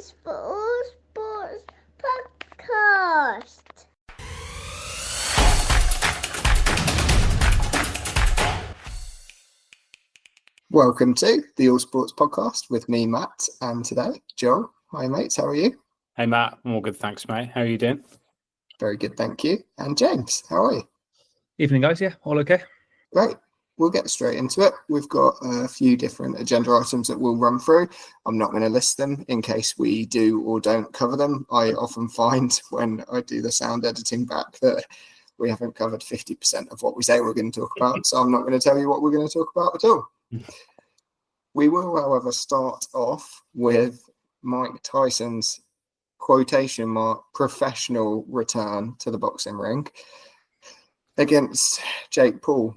Sports for All Sports podcast. Welcome to the All Sports podcast with me, Matt, and today, Joel. Hi, mates. How are you? Hey, Matt. I'm all good, thanks, mate. How are you doing? Very good, thank you. And James, how are you? Evening, guys. Yeah, all okay? Great. We'll get straight into it. We've got a few different agenda items that we'll run through. I'm not going to list them in case we do or don't cover them. I often find when I do the sound editing back that we haven't covered 50% of what we say we're going to talk about. So I'm not going to tell you what we're going to talk about at all. We will, however, start off with Mike Tyson's quotation mark professional return to the boxing ring against Jake Paul,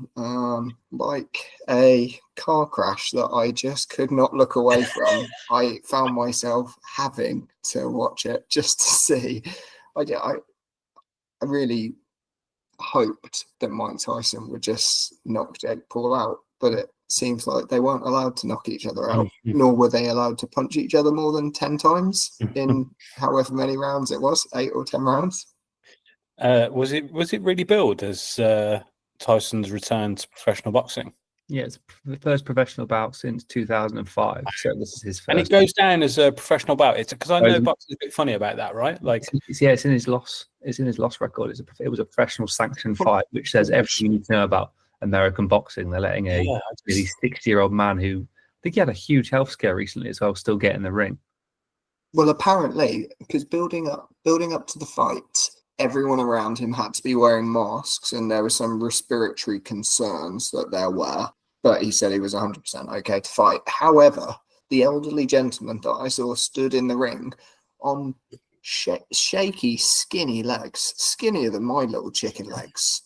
like a car crash that I just could not look away from. I found myself having to watch it just to see. I really hoped that Mike Tyson would just knock Jake Paul out, but it seems like they weren't allowed to knock each other out, nor were they allowed to punch each other more than 10 times in however many rounds it was, 8 or 10 rounds. Was it really billed as Tyson's return to professional boxing? Yeah, it's the first professional bout since 2005. So this is his first. And it goes down as a professional bout. It's because I know boxing's a bit funny about that, right? Like, it's in his loss. It's in his loss record. It was a professional sanctioned fight, which says everything you need to know about American boxing. They're letting a really 60-year-old man who I think he had a huge health scare recently as well still get in the ring. Well, apparently, because building up to the fight, everyone around him had to be wearing masks, and there were some respiratory concerns that there were. But he said he was 100% okay to fight. However, the elderly gentleman that I saw stood in the ring on shaky, skinny legs, skinnier than my little chicken legs,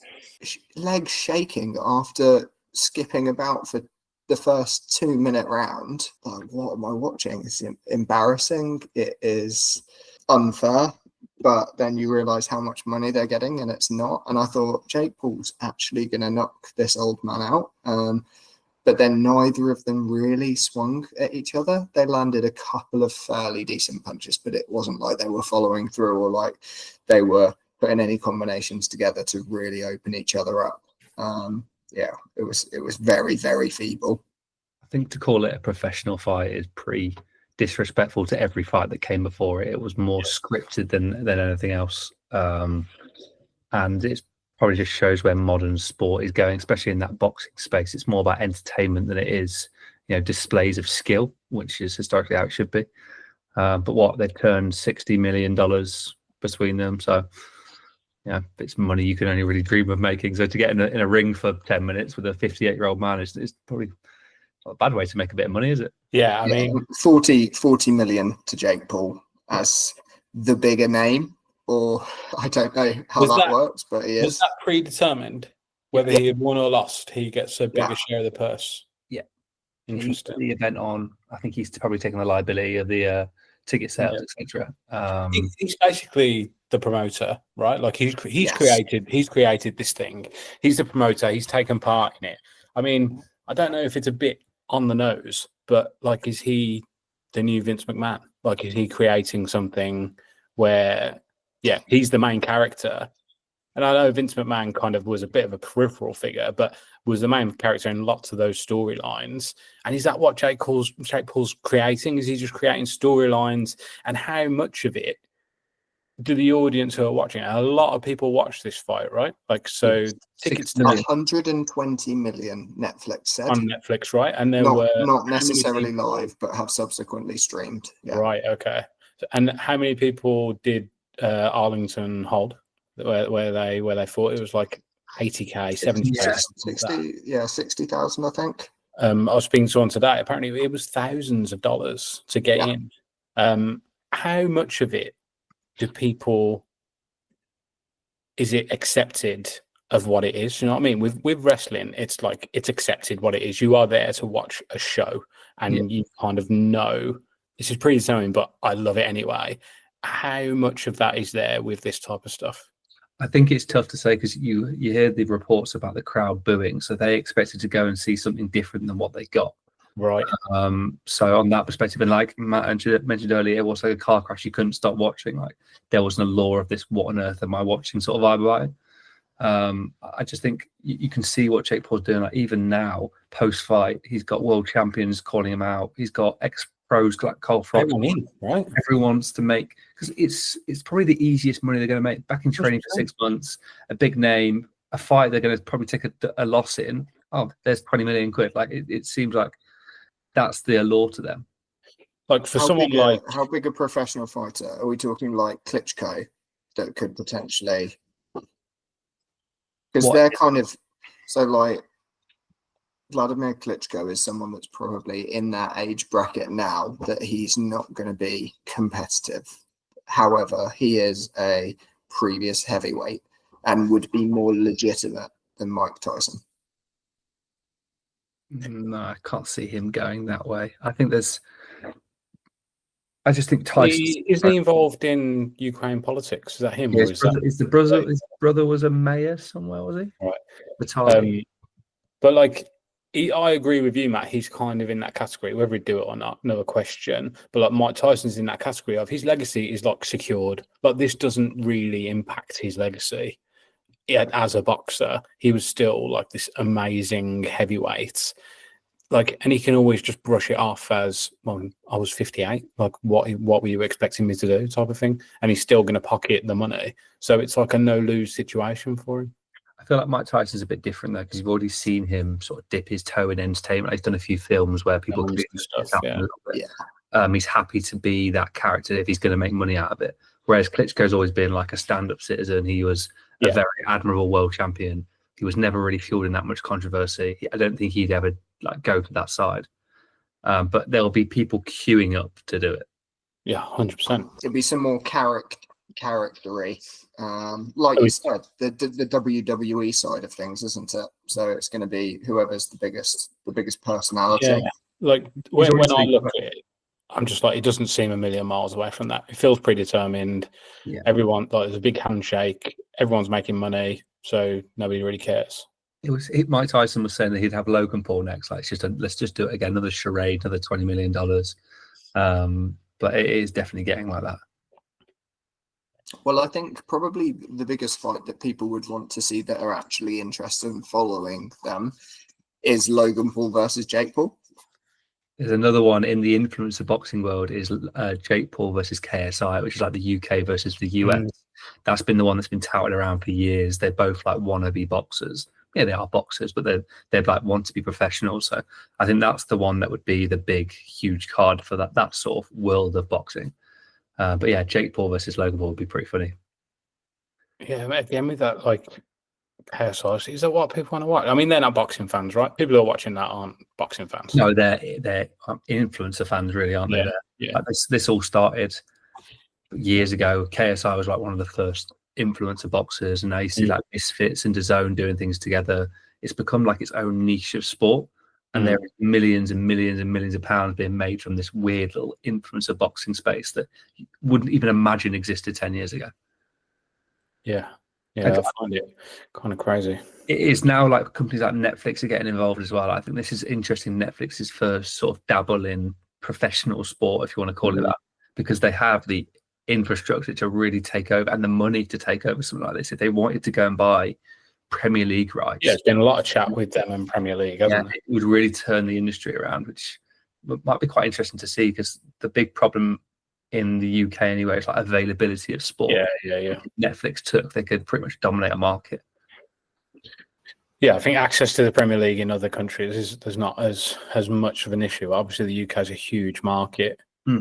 legs shaking after skipping about for the first 2-minute round. Like, what am I watching? It's embarrassing. It is unfair. But then you realise how much money they're getting, and it's not. And I thought, Jake Paul's actually going to knock this old man out. But then neither of them really swung at each other. They landed a couple of fairly decent punches, but it wasn't like they were following through or like they were putting any combinations together to really open each other up. It was very, very feeble. I think to call it a professional fight is pretty disrespectful to every fight that came before it. It was more scripted than anything else, and it's probably just shows where modern sport is going, especially in that boxing space. It's more about entertainment than it is, displays of skill, which is historically how it should be. But they've turned $60 million between them, so it's money you can only really dream of making. So to get in a ring for 10 minutes with a 58-year-old man is probably not a bad way to make a bit of money, is it? Yeah, I mean, 40 million to Jake Paul as the bigger name, or I don't know how that works, but he is. Was that predetermined? Whether he had won or lost, he gets a bigger share of the purse. Yeah, interesting. The event on, I think he's probably taking the liability of the ticket sales, etc. He's basically the promoter, right? Like he's created this thing. He's the promoter. He's taken part in it. I mean, I don't know if it's a bit on the nose, but like, is he the new Vince McMahon? Like, is he creating something where, he's the main character? And I know Vince McMahon kind of was a bit of a peripheral figure, but was the main character in lots of those storylines. And is that what Jake Paul's creating? Is he just creating storylines? And how much of it do the audience who are watching it? A lot of people watch this fight, right? Like, so tickets to 120 million, Netflix said. On Netflix, right? And there not necessarily live, but have subsequently streamed. Yeah. Right, okay. And how many people did Arlington hold where they fought? It was like 80k, 70k, 60,000, I think. I was speaking to someone today. Apparently, it was thousands of dollars to get in. How much of it do people? Is it accepted of what it is? You know what I mean? With wrestling, it's like it's accepted what it is. You are there to watch a show, and you kind of know this is predetermined, but I love it anyway. How much of that is there with this type of stuff? I think it's tough to say because you hear the reports about the crowd booing, so they expected to go and see something different than what they got. Right. So on that perspective, and like Matt mentioned earlier, it was like a car crash you couldn't stop watching. Like there wasn't a law of this. What on earth am I watching? Sort of vibe about it. I just think you can see what Jake Paul's doing. Like even now, post fight, he's got world champions calling him out. He's got ex pros like Cole Frost. Right. Everyone wants to make, because it's probably the easiest money they're going to make. Back in training for 6 months, a big name, a fight they're going to probably take a loss in. Oh, there's 20 million quid. Like it seems like that's the allure to them. Like for someone like how big a professional fighter are we talking? Like Klitschko, that could potentially, because they're kind of so like Vladimir Klitschko is someone that's probably in that age bracket now that he's not going to be competitive. However, he is a previous heavyweight and would be more legitimate than Mike Tyson. No, I can't see him going that way. I just think Tyson isn't he involved in Ukraine politics? Is that him? Yeah, or his brother was a mayor somewhere, was he? Right. But like, I agree with you, Matt. He's kind of in that category, whether he'd do it or not, another question. But like Mike Tyson's in that category of his legacy is like secured. Like this doesn't really impact his legacy. Yet as a boxer, he was still like this amazing heavyweight. Like, and he can always just brush it off as, well, I was 58. Like, what were you expecting me to do, type of thing? And he's still going to pocket the money. So it's like a no-lose situation for him. I feel like Mike Tyson's a bit different though, because you've already seen him sort of dip his toe in entertainment. He's done a few films where people and stuff. He's happy to be that character if he's going to make money out of it. Whereas Klitschko's always been like a stand-up citizen. He was a very admirable world champion. He was never really fueled in that much controversy. I don't think he'd ever like go to that side. But there'll be people queuing up to do it. Yeah, 100%. It'll be some more charactery. Like you said, the WWE side of things, isn't it? So it's going to be whoever's the biggest personality. Yeah. Like when I look at it, I'm just like, it doesn't seem a million miles away from that. It feels predetermined. Yeah. Everyone, like, there's a big handshake. Everyone's making money, so nobody really cares. Mike Tyson was saying that he'd have Logan Paul next. Like, let's just do it again, another charade, another $20 million. But it is definitely getting like that. Well, I think probably the biggest fight that people would want to see that are actually interested in following them is Logan Paul versus Jake Paul. There's another one in the influencer boxing world is Jake Paul versus KSI, which is like the UK versus the US. That's been the one that's been touted around for years. They're both like wannabe boxers. Yeah, they are boxers, but they're like want to be professionals. So I think that's the one that would be the big, huge card for that sort of world of boxing. But yeah, Jake Paul versus Logan Paul would be pretty funny. Yeah, again with that, like, KSI, is that what people want to watch? I mean, they're not boxing fans, right? People who are watching that aren't boxing fans. No, they're influencer fans, really, aren't they? Yeah. Like this all started years ago. KSI was like one of the first influencer boxers, and now you see like Misfits and DAZN doing things together. It's become like its own niche of sport, and there are millions and millions and millions of pounds being made from this weird little influencer boxing space that you wouldn't even imagine existed 10 years ago. Yeah, I find it kind of crazy. It is now like companies like Netflix are getting involved as well. I think this is interesting. Netflix's first sort of dabble in professional sport, if you want to call it that, because they have the infrastructure to really take over and the money to take over something like this. If they wanted to go and buy Premier League rights, there's been a lot of chat with them in Premier League, hasn't it? It would really turn the industry around, which might be quite interesting to see, because the big problem in the UK anyway is like availability of sport. Yeah. Netflix they could pretty much dominate a market. Yeah, I think access to the Premier League in other countries there's not as much of an issue. Obviously, the UK is a huge market. I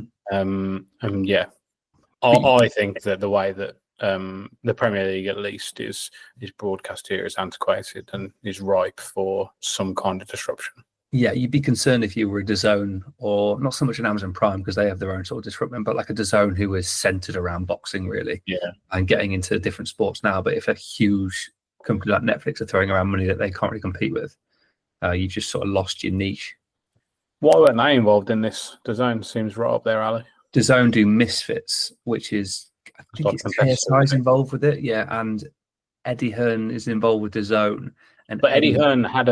think that the way that the Premier League at least is broadcast here is antiquated and is ripe for some kind of disruption. Yeah, you'd be concerned if you were a DAZN, or not so much an Amazon Prime because they have their own sort of disruption, but like a DAZN who is centered around boxing, really, and getting into different sports now. But if a huge company like Netflix are throwing around money that they can't really compete with, you just sort of lost your niche. Why weren't they involved in this? DAZN seems right up their alley. DAZN do Misfits, which is, I think it's KSI's involved with it, and Eddie Hearn is involved with DAZN. But Eddie Hearn had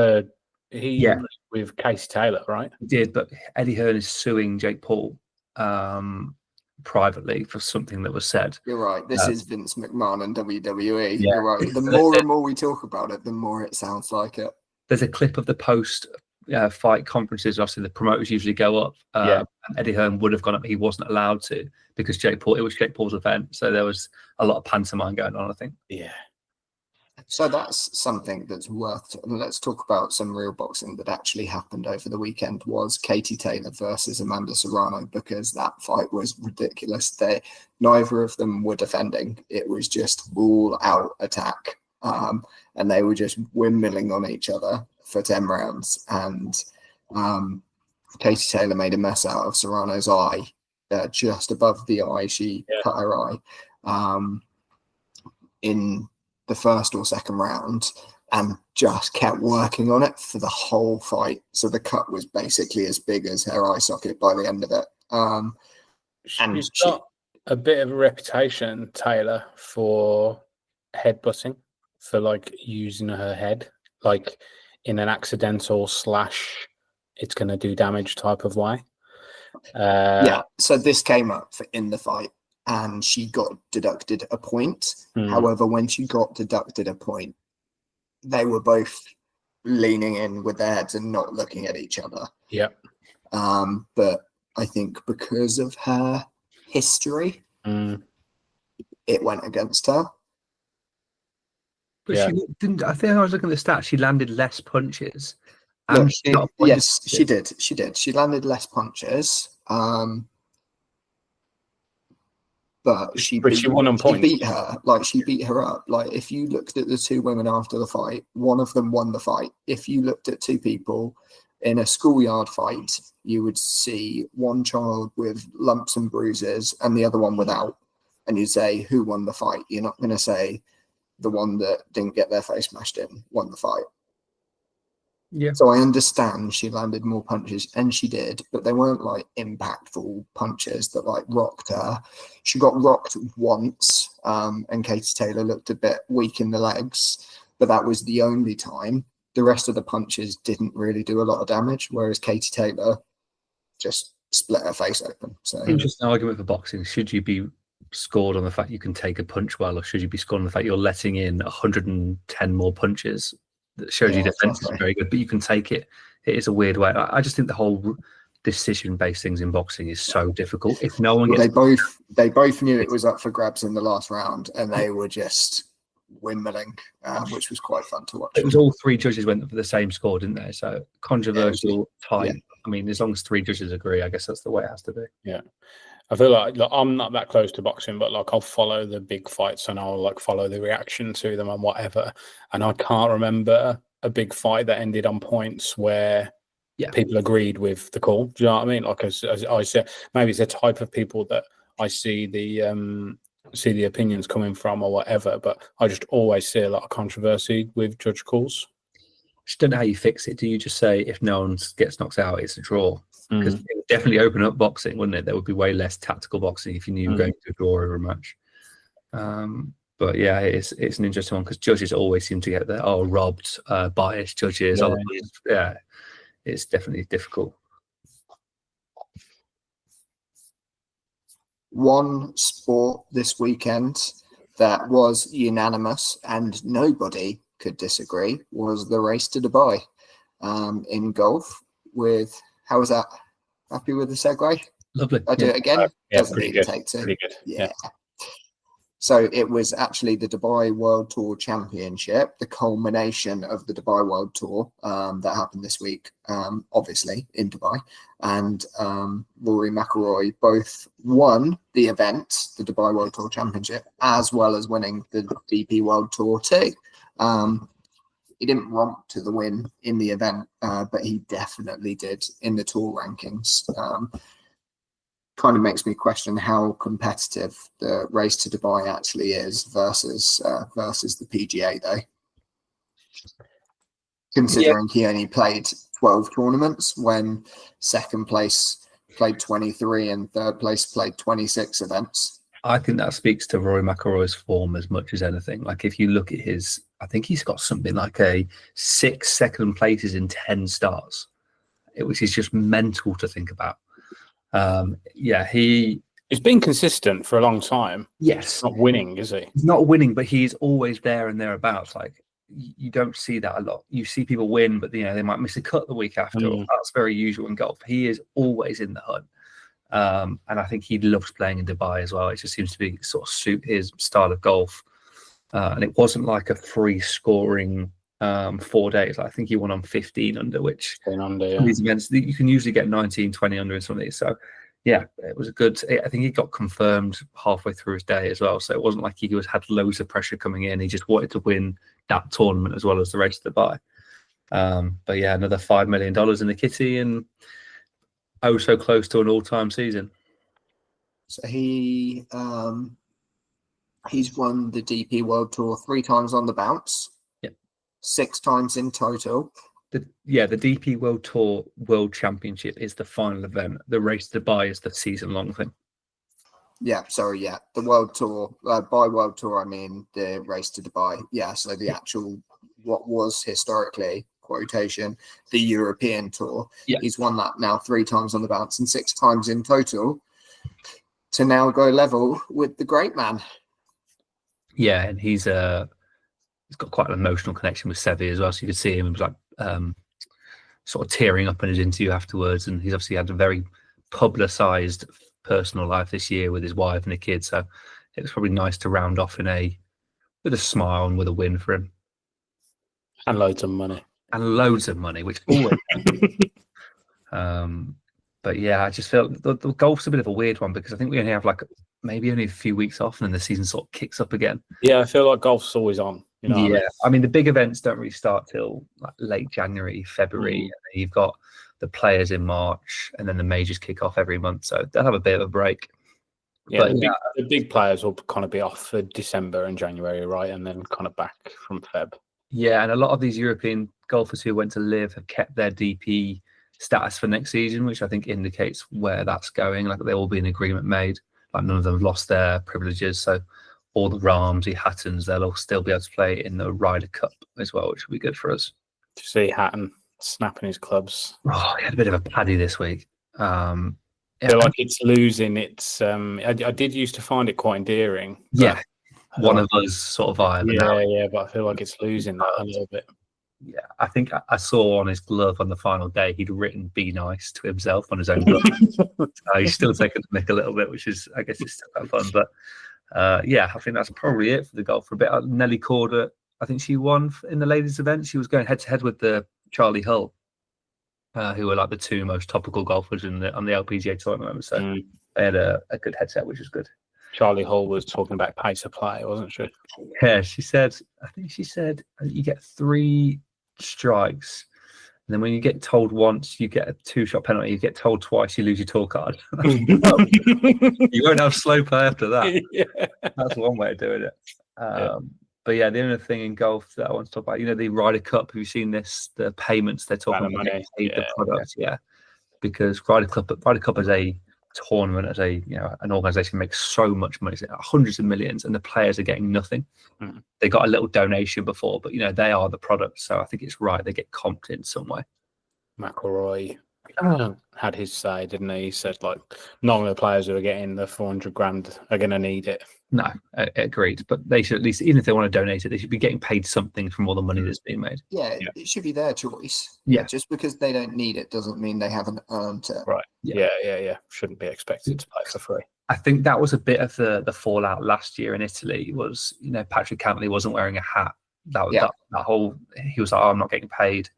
with Casey Taylor, right? He did, but Eddie Hearn is suing Jake Paul privately for something that was said. You're right. This is Vince McMahon and WWE. Yeah. You're right. The more and more we talk about it, the more it sounds like it. There's a clip of the post fight conferences. Obviously, the promoters usually go up. And Eddie Hearn would have gone up. He wasn't allowed to because it was Jake Paul's event. So there was a lot of pantomime going on, I think. Yeah. So that's something that's worth. Let's talk about some real boxing that actually happened over the weekend. Was Katie Taylor versus Amanda Serrano, because that fight was ridiculous. Neither of them were defending. It was just all out attack, and they were just windmilling on each other for 10 rounds. And Katie Taylor made a mess out of Serrano's eye, just above the eye. She cut her eye in the first or second round, and just kept working on it for the whole fight. So the cut was basically as big as her eye socket by the end of it. She's got a bit of a reputation, Taylor, for headbutting, for like using her head like in an accidental / it's going to do damage type of way. So this came up in the fight, and she got deducted a point. However, when she got deducted a point, they were both leaning in with their heads and not looking at each other. Yep. But I think because of her history, it went against her. But she didn't. I think I was looking at the stats. She landed less punches. Yes, she did. She did. She landed less punches. But she won on points. She beat her. She beat her up. Like, if you looked at the two women after the fight, one of them won the fight. If you looked at two people in a schoolyard fight, you would see one child with lumps and bruises and the other one without. And you'd say, who won the fight? You're not going to say the one that didn't get their face smashed in won the fight. Yeah. So I understand she landed more punches, and she did, but they weren't like impactful punches that like rocked her. She got rocked once, and Katie Taylor looked a bit weak in the legs, but that was the only time. The rest of the punches didn't really do a lot of damage, whereas Katie Taylor just split her face open. So interesting argument for boxing. Should you be scored on the fact you can take a punch well, or should you be scored on the fact you're letting in 110 more punches? That shows your defense is very good, but you can take it. It is a weird way. I just think the whole decision-based things in boxing is so difficult. If no one gets, they both knew it was up for grabs in the last round, and they were just windmilling, which was quite fun to watch. It was all three judges went for the same score, didn't they? So controversial tight. Yeah. I mean, as long as three judges agree, I guess that's the way it has to be. Yeah. I feel like I'm not that close to boxing, but like I'll follow the big fights and I'll like follow the reaction to them and whatever. And I can't remember a big fight that ended on points where people agreed with the call. Do you know what I mean? Like as I said, maybe it's the type of people that I see the opinions coming from or whatever. But I just always see a lot of controversy with judge calls. Just don't know how you fix it. Do you just say if no one gets knocked out, it's a draw? Because it would definitely open up boxing, wouldn't it? There would be way less tactical boxing if you knew you were going to draw over a match. But yeah, it's an interesting one because judges always seem to get robbed, biased judges. It's definitely difficult. One sport this weekend that was unanimous and nobody could disagree was the race to Dubai in golf. How was that? Happy with the segue? Lovely. I'll do it again. Doesn't pretty need good. to take two. Pretty good. Yeah. So it was actually the Dubai World Tour Championship, the culmination of the Dubai World Tour that happened this week, obviously in Dubai. And Rory McIlroy both won the event, the Dubai World Tour Championship, as well as winning the DP World Tour too. He didn't romp to the win in the event, but he definitely did in the tour rankings. Kind of makes me question how competitive the race to Dubai actually is versus the PGA, though. Considering he only played 12 tournaments when second place played 23 and third place played 26 events. I think that speaks to Rory McIlroy's form as much as anything. Like if you look at I think he's got something like 6 second places in 10 starts. which is just mental to think about. He's been consistent for a long time. Yes, Not winning, is he? He's not winning, but he's always there and thereabouts. Like, you don't see that a lot. You see people win, but they might miss a cut the week after. That's very usual in golf. He is always in the hunt. And I think he loves playing in Dubai as well. It just seems to be sort of suit his style of golf. And it wasn't like a free scoring 4 days. I think he won on 15 under, which these events you can usually get 19, 20 under in some of these. So yeah, it was a good. I think he got confirmed halfway through his day as well. So it wasn't like he had loads of pressure coming in. He just wanted to win that tournament as well as the race to Dubai. But yeah, another $5 million in the kitty and so close to an all-time season. So he's won the DP World Tour 3 times on the bounce. Yep. 6 times in total. The DP World Tour World Championship is the final event. The race to Dubai is the season-long thing. Yeah, sorry, yeah. The World Tour, by World Tour, I mean the race to Dubai. Yeah, so the actual, what was historically, quotation, the European Tour. Yeah. He's won that now 3 times on the bounce and 6 times in total to now go level with the great man. Yeah, and he's got quite an emotional connection with Seve as well. So you could see him, it was like sort of tearing up in his interview afterwards. And he's obviously had a very publicized personal life this year with his wife and the kids. So it was probably nice to round off with a smile and with a win for him. And loads of money. Which always. But yeah, I just felt the golf's a bit of a weird one because I think we only have maybe only a few weeks off and then the season sort of kicks up again. Yeah, I feel like golf's always on. Yeah, I mean the big events don't really start till late January, February. And then you've got the players in March, and then the majors kick off every month, so they'll have a bit of a break. Yeah, but the big players will kind of be off for December and January, right, and then kind of back from Feb. Yeah, and a lot of these European golfers who went to live have kept their DP status for next season, which I think indicates where that's going. Like there will be an agreement made. Like none of them have lost their privileges, so all the Rahms, the Hattons, they'll all still be able to play in the Ryder Cup as well, which will be good for us. To see Hatton snapping his clubs. Oh, he had a bit of a paddy this week. I feel like it's losing its. I did used to find it quite endearing. Yeah, one of us sort of vibe. Yeah, but I feel like it's losing that a little bit. Yeah, I think I saw on his glove on the final day he'd written "Be nice" to himself on his own glove. He's still taking the mick a little bit, which is, I guess, it's still kind of fun. But yeah, I think that's probably it for the golf for a bit. Nelly Corder, I think she won in the ladies' event. She was going head to head with the Charlie Hull, who were like the 2 most topical golfers on the LPGA tour at the moment. So they had a good headset, which was good. Charlie Hull was talking about pace of play, wasn't she? Yeah, she said you get 3 strikes, and then when you get told once, you get a 2-shot penalty. You get told twice, you lose your tour card. You won't have slow play after that. Yeah. That's one way of doing it. But yeah, the other thing in golf that I want to talk about, the Ryder Cup. Have you seen this? The payments they're talking about, the product, because Ryder Cup as a tournament, as an organization, makes so much money, hundreds of millions, and the players are getting nothing. They got a little donation before, but they are the product, so I think it's right they get comped in some way. McIlroy had his say, didn't he? He said none of the players who are getting the 400 grand are going to need it. No, agreed, but they should at least, even if they want to donate it, they should be getting paid something from all the money that's being made. Yeah, it should be their choice. Yeah, just because they don't need it doesn't mean they haven't earned it. Right. Yeah. Shouldn't be expected to play for free. I think that was a bit of the fallout last year in Italy. Was Patrick Cantley wasn't wearing a hat. That whole, he was like, "Oh, I'm not getting paid."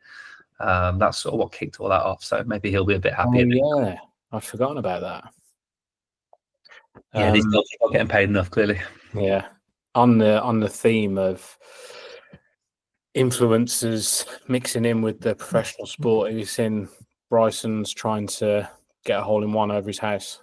That's sort of what kicked all that off. So maybe he'll be a bit happier. Yeah, I'd forgotten about that. Yeah, he's not getting paid enough, clearly. Yeah. On the theme of influencers mixing in with the professional sport, have you seen Bryson's trying to get a hole in one over his house?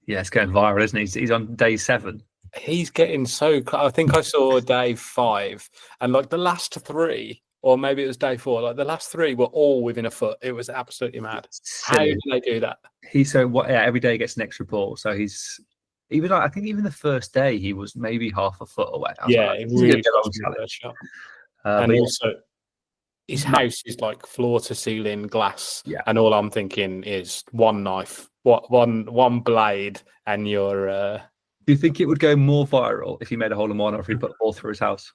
Yeah, it's going viral, isn't he? He's on day 7. He's getting so. I think I saw day 5, and the last 3. Or maybe it was day 4. The last 3 were all within a foot. It was absolutely mad. How do they do that? Every day he gets an extra ball. So he's even I think even the first day he was maybe half a foot away. It really was a shot. And also his house is like floor to ceiling glass, Yeah. and all I'm thinking is one knife, one blade, and you're. Do you think it would go more viral if he made a hole in one or if he put a ball through his house?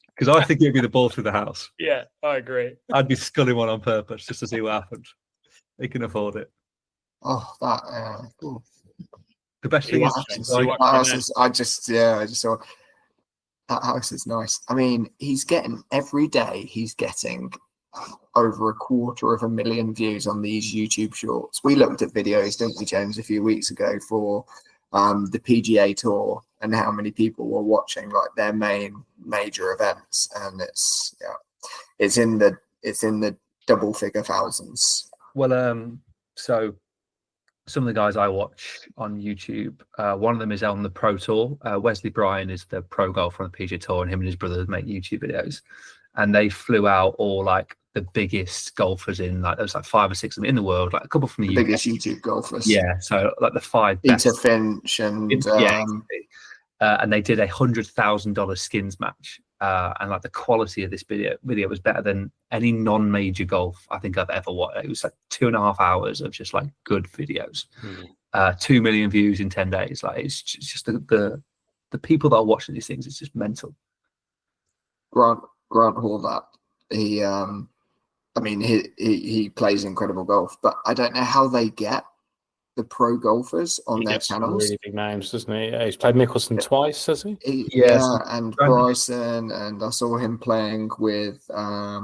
Because I think it'd be the ball through the house. Yeah, I agree. I'd be sculling one on purpose just to see what happened. They can afford it. Oh, that. Cool. The best thing is, That house is, I just saw that house is nice. I mean, every day he's getting over 250,000 views on these YouTube shorts. We looked at videos, didn't we, James, a few weeks ago for the PGA Tour and how many people were watching like their main major events, and it's in the double figure thousands. well, so some of the guys I watch on YouTube, one of them is on the Pro Tour. Wesley Bryan is the pro golfer on the PGA Tour, and him and his brothers make YouTube videos. And they flew out all like the biggest golfers in like there's like 5 or 6 of them in the world, like a couple from the UK. Biggest YouTube golfers. Yeah, so like the 5 Peter best. Finch and Exactly. And they did $100,000 skins match. And like the quality of this video was better than any non-major golf I think I've ever watched. It was like 2.5 hours of just like good videos. 2 million views in 10 days. Like it's just the people that are watching these things. It's just mental. Grant Horvat. He plays incredible golf, but I don't know how they get the pro golfers on their channels. Really big names, doesn't he? Yeah, he's played Mickelson twice, has he? Yes, and Bryson, and I saw him playing with I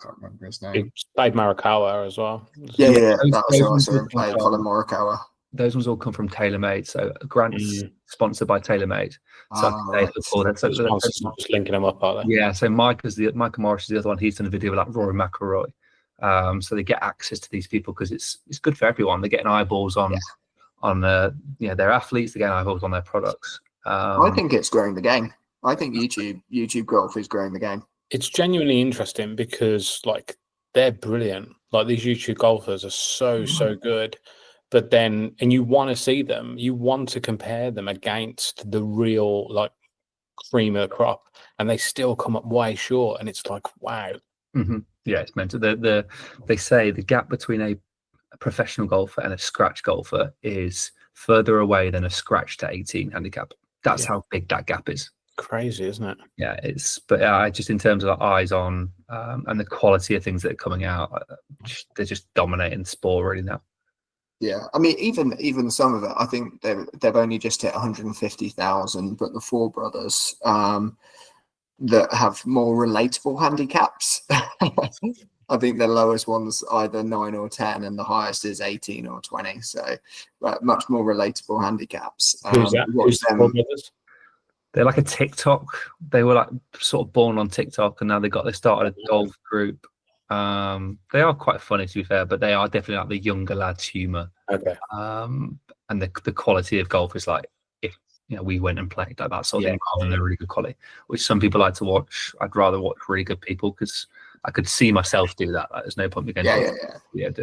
can't remember his name. He played Morikawa as well. Yeah. That was who I saw him play, Colin Morikawa. Those ones all come from TaylorMade. So Grant's sponsored by TaylorMade. So they look for that. So just linking them up, are they? Yeah. So Michael Morris is the other one. He's done a video with like Rory McIlroy. So they get access to these people because it's good for everyone. They're getting eyeballs on their athletes. They're getting eyeballs on their products. I think it's growing the game. I think YouTube golf is growing the game. It's genuinely interesting because like they're brilliant. Like these YouTube golfers are so good. But then, and you want to see them, you want to compare them against the real like cream of the crop, and they still come up way short. And it's like, wow. Mm-hmm. Yeah, it's meant to. They say the gap between a professional golfer and a scratch golfer is further away than a scratch to 18 handicap. That's how big that gap is. Crazy, isn't it? Yeah, but just in terms of eyes on and the quality of things that are coming out, they're just dominating sport really now. Yeah, I mean, even some of it, I think they've only just hit 150,000, but the four brothers that have more relatable handicaps, I think the lowest one's either 9 or 10, and the highest is 18 or 20. So, much more relatable handicaps. Who's that? Who's the four brothers? They're like a TikTok. They were like sort of born on TikTok, and now they started a golf group. They are quite funny, to be fair, but they are definitely like the younger lads' humour. Okay. And the quality of golf is like if we went and played like that sort of thing, rather than a really good quality, which some people like to watch. I'd rather watch really good people because I could see myself do that. Like, there's no point me going. Do it.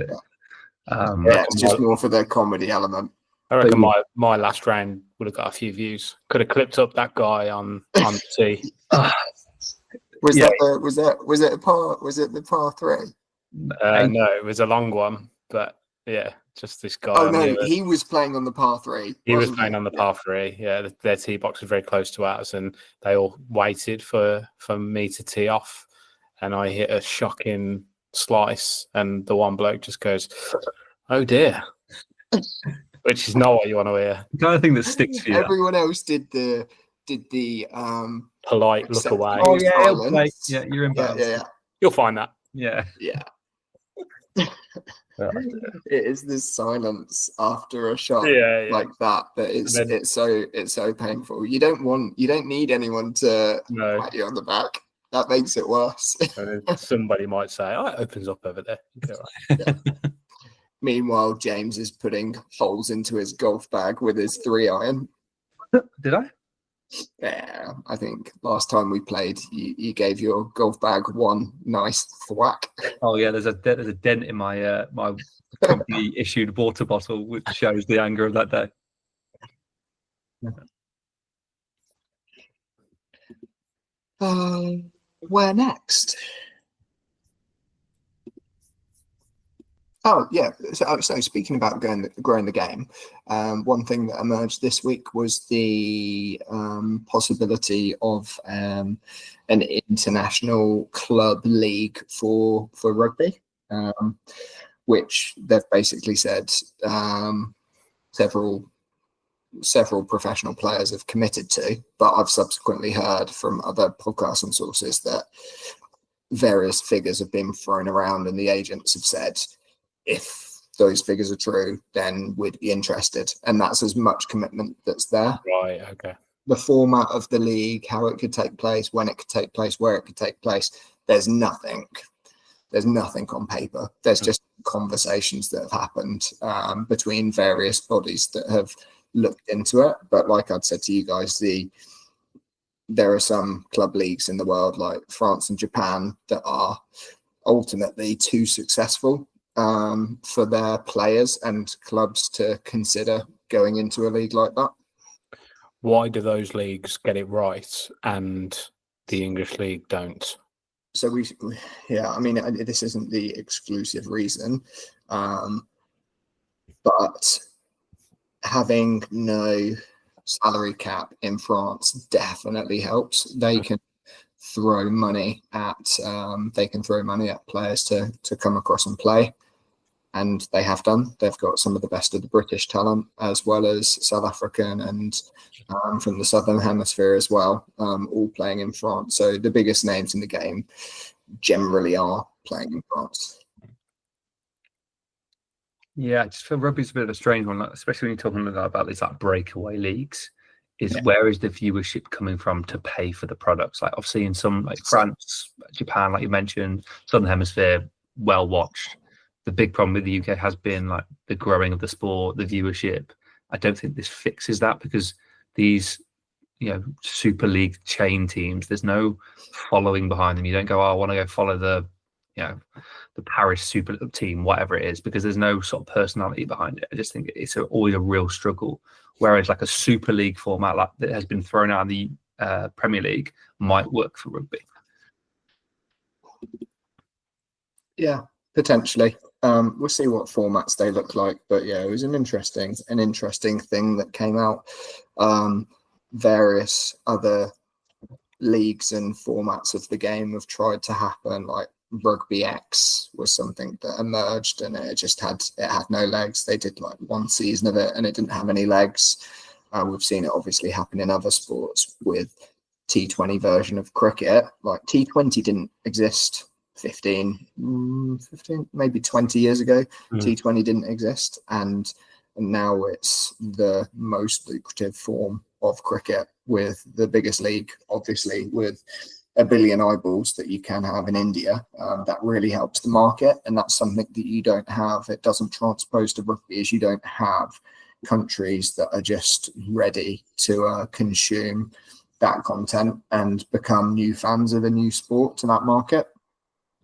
It's just more for the comedy element. I reckon my last round would have got a few views. Could have clipped up that guy on tee. Was it the par 3? No, it was a long one, but yeah, just this guy. Oh no, he was playing on the par 3. He was playing on the par 3. Yeah, their tee box was very close to ours, and they all waited for me to tee off, and I hit a shocking slice, and the one bloke just goes, "Oh dear," which is not what you want to hear. The kind of thing that sticks for you. Everyone else did the polite look away. Oh yeah, you're in bounds. Yeah. You'll find that. Yeah. It is this silence after a shot like that it's so painful. You don't need anyone to pat you on the back. That makes it worse. Somebody might say, "Oh, it opens up over there." Meanwhile, James is putting holes into his golf bag with his 3-iron. Did I? Yeah, I think last time we played, you gave your golf bag one nice thwack. Oh yeah, there's a dent in my my company issued water bottle, which shows the anger of that day. Where next? Oh yeah. So speaking about growing the game, one thing that emerged this week was the possibility of an international club league for rugby, which they've basically said several professional players have committed to. But I've subsequently heard from other podcasts and sources that various figures have been thrown around, and the agents have said, if those figures are true, then we'd be interested. And that's as much commitment that's there. Right, okay. The format of the league, how it could take place, when it could take place, where it could take place, there's nothing on paper. There's just conversations that have happened between various bodies that have looked into it. But like I'd said to you guys, there are some club leagues in the world like France and Japan that are ultimately too successful for their players and clubs to consider going into a league like that. Why do those leagues get it right and the English league don't? So I mean, this isn't the exclusive reason, but having no salary cap in France definitely helps. They can throw money at players to come across and play. And they have done. They've got some of the best of the British talent, as well as South African and from the Southern Hemisphere as well, all playing in France. So the biggest names in the game generally are playing in France. Yeah, I just feel rugby's a bit of a strange one, especially when you're talking about these like breakaway leagues. Where is the viewership coming from to pay for the products? Like obviously in some like France, Japan, like you mentioned, Southern Hemisphere, well watched. The big problem with the UK has been like the growing of the sport, the viewership. I don't think this fixes that because these, Super League chain teams, there's no following behind them. You don't go, I want to go follow the Paris Super team, whatever it is, because there's no sort of personality behind it. I just think it's always a real struggle. Whereas like a Super League format like that has been thrown out of the Premier League might work for rugby. Yeah, potentially. We'll see what formats they look like, but yeah, it was an interesting thing that came out. Various other leagues and formats of the game have tried to happen. Like Rugby X was something that emerged, and it had no legs. They did like one season of it, and it didn't have any legs. We've seen it obviously happen in other sports with T20 version of cricket. Like T20 didn't exist 15, maybe 20 years ago. T20 didn't exist, and now it's the most lucrative form of cricket, with the biggest league, obviously, with 1 billion eyeballs that you can have in India. That really helps the market, and that's something that you don't have. It doesn't transpose to rugby, as you don't have countries that are just ready to consume that content and become new fans of a new sport to that market.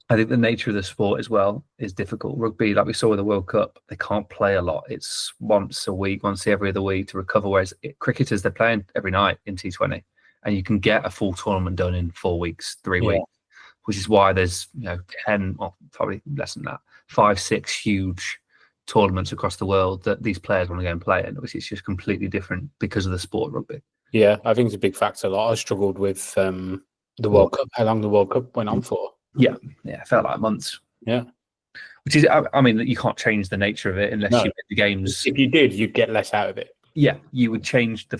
I think the nature of the sport as well is difficult. Rugby, like we saw with the World Cup, they can't play a lot. It's once a week, once every other week to recover. Whereas cricketers, they're playing every night in T20, and you can get a full tournament done in 4 weeks, 3 weeks, which is why there's 10, or probably less than that, 5, 6 huge tournaments across the world that these players want to go and play in. Obviously, it's just completely different because of the sport of rugby. Yeah, I think it's a big factor. I struggled with the World Cup, how long the World Cup went on for. Yeah, it felt like months. Yeah. Which is, I mean, you can't change the nature of it unless you win the games. If you did, you'd get less out of it. Yeah, you would change the